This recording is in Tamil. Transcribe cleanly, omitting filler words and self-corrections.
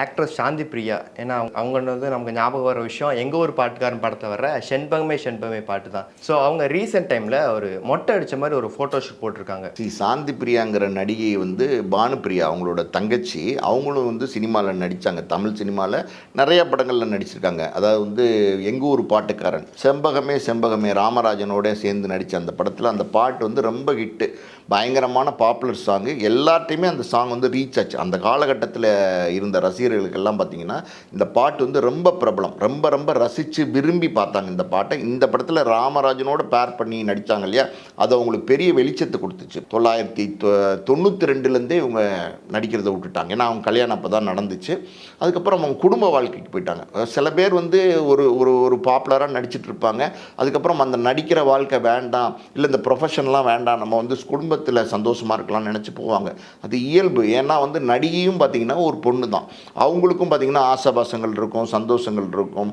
ஆக்ட்ரஸ் சாந்தி பிரியா. ஏன்னா அவங்க வந்து நமக்கு ஞாபகம் வர விஷயம் எங்கள் ஊர் பாட்டுக்காரன் படத்தை வர செண்பகமே செண்பகமே பாட்டு தான். ஸோ அவங்க ரீசெண்ட் டைமில் ஒரு மொட்டை அடித்த மாதிரி ஒரு ஃபோட்டோ ஷூட் போட்டிருக்காங்க. சாந்தி பிரியாங்கிற நடிகை வந்து பானுப்பிரியா அவங்களோட தங்கச்சி. அவங்களும் வந்து சினிமாவில் நடித்தாங்க. தமிழ் சினிமாவில் நிறைய படங்களில் நடிச்சிருக்காங்க. அதாவது வந்து எங்கள் ஊர் பாட்டுக்காரன், செம்பகமே செம்பகமே ராமராஜனோட சேர்ந்து நடித்த அந்த படத்தில் அந்த பாட்டு வந்து ரொம்ப ஹிட்டு, பயங்கரமான பாப்புலர் சாங்கு. எல்லார்ட்டையுமே அந்த சாங் வந்து ரீச் ஆச்சு. அந்த காலகட்டத்தில் இருந்த ரசிகர்களுக்கெல்லாம் பார்த்திங்கன்னா இந்த பாட்டு வந்து ரொம்ப பிரபலம். ரொம்ப ரொம்ப ரசித்து விரும்பி பார்த்தாங்க இந்த பாட்டை. இந்த படத்தில் ராமராஜனோட பேர் பண்ணி நடித்தாங்க இல்லையா, அது அவங்களுக்கு பெரிய வெளிச்சத்தை கொடுத்துச்சு. 1992லேருந்தே இவங்க நடிக்கிறத விட்டுட்டாங்க. ஏன்னா அவங்க கல்யாணம் அப்போ தான் நடந்துச்சு. அதுக்கப்புறம் அவங்க குடும்ப வாழ்க்கைக்கு போயிட்டாங்க. சில பேர் வந்து ஒரு ஒரு ஒரு பாப்புலராக நடிச்சிட்டு இருப்பாங்க. அதுக்கப்புறம் அந்த நடிக்கிற வாழ்க்கை வேண்டாம், இல்லை இந்த ப்ரொஃபஷன்லாம் வேண்டாம், நம்ம வந்து குடும்பத்தில் சந்தோஷமாக இருக்கலாம்னு நினச்சி போவாங்க. அது இயல்பு. ஏன்னா வந்து நடிகையும் பார்த்திங்கன்னா ஒரு பொண்ணு தான். அவங்களுக்கும் பார்த்திங்கன்னா ஆசாபாசங்கள் இருக்கும், சந்தோஷங்கள் இருக்கும்.